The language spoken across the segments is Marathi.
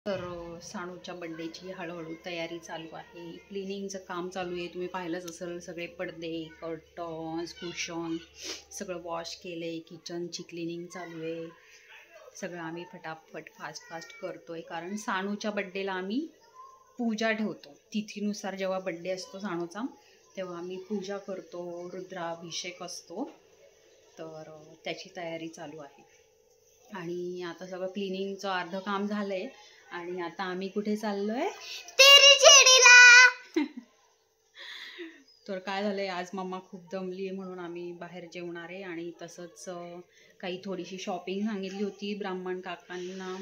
तर सानूच्या बड्डेची हळूहळू तयारी चालू आहे. क्लिनिंगचं काम चालू आहे. तुम्ही पाहिलंच असेल, सगळे पडदे, कर्टन्स, कुशन सगळं वॉश केलं आहे. किचनची क्लिनिंग चालू आहे. सगळं आम्ही फटाफट फास्ट करतोय, कारण सानूच्या बड्डेला आम्ही पूजा ठेवतो. तिथीनुसार जेव्हा बड्डे असतो सानूचा तेव्हा आम्ही पूजा करतो, रुद्राभिषेक असतो. तर त्याची तयारी चालू आहे. आणि आता सगळं क्लिनिंगचं अर्ध काम झालंय. आणि आता आम्ही कुठे चाललोय? तर काय झालंय, आज मम्मा खूप दमली आहे म्हणून आम्ही बाहेर जेवणार आहे. आणि तसंच काही थोडीशी शॉपिंग सांगितली होती ब्राह्मण काकांना.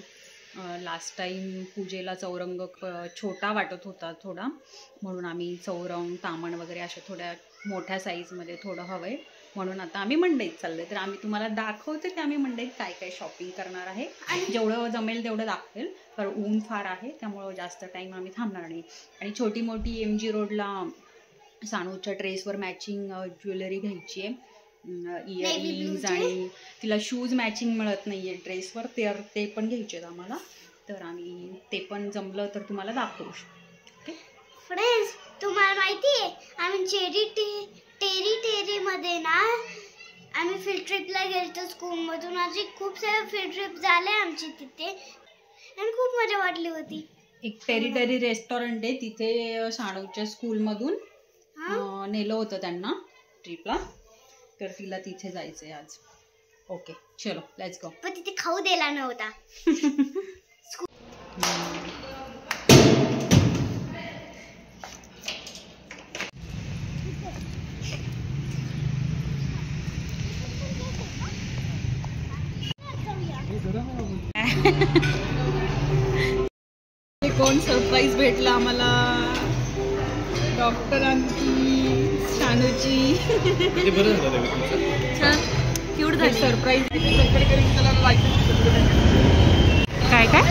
लास्ट टाइम पूजेला चौरंग छोटा वाटत होता थोडा, म्हणून आम्ही चौरंग, तामण वगैरे अशा थोड्या मोठ्या साईजमध्ये थोडं हवं आहे, म्हणून आता आम्ही मंडईत चाललोय. तर आम्ही तुम्हाला दाखवते की आम्ही मंडईत काय काय शॉपिंग करणार आहे. आणि जेवढं जमेल तेवढं दाखवेल, कारण ऊन फार आहे त्यामुळं जास्त टाईम आम्ही थांबणार नाही. आणि छोटी मोठी MG रोडला सानूच्या ड्रेसवर मॅचिंग ज्वेलरी घ्यायची आहे, इयरिंग्स, आणि तिला शूज मॅचिंग मिळत नाही आहे ड्रेसवर, ते पण घ्यायचे आहेत आम्हाला. तर आम्ही ते पण जमलं तर तुम्हाला दाखवू शकतो. ओके फ्रेंड्स, तुम्हाला माहिती आहे आम्ही टेरी मध्ये ना आम्ही फील्ड ट्रिपला गेलो स्कूलमधून. अशी खूप सारे फील्ड ट्रिप झाले आमची तिथे आणि खूप मजा वाटली होती. एक टेरी रेस्टॉरंट आहे तिथे, सानूच्या स्कूलमधून नेलं होतं त्यांना ट्रिपला, तर तिला तिथे जायचंय आज. ओके चलो लेट्स गो. पण तिथे खाऊ दिला नव्हता. कोण सरप्राईज भेटला आम्हाला? डॉक्टरांची, सानूची. छान क्यूट झाली सरप्राईज. काय काय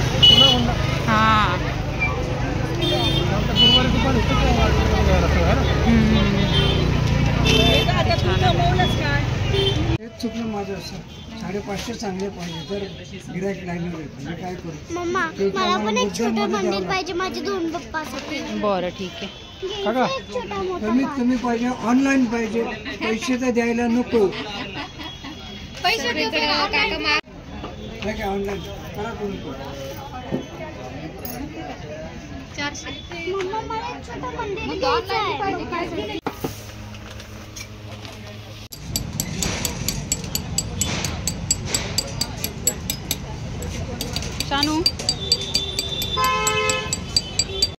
हां चुकलं माझं. असं 550 चांगले पाहिजे तर गिराईक लाईनवर येतं. मी काय करू? मम्मा, मला पण एक छोटं मंदिर पाहिजे माझे 2 पप्पासाठी. बरं ठीक आहे काका, कमीत कमी पाहिजे, ऑनलाईन पाहिजे, पैसे तर द्यायला नको. पैसे काय ऑनलाईन करा करून. मम्मा, मला एक छोटं मंदिर घ्यायचं आहे. सानू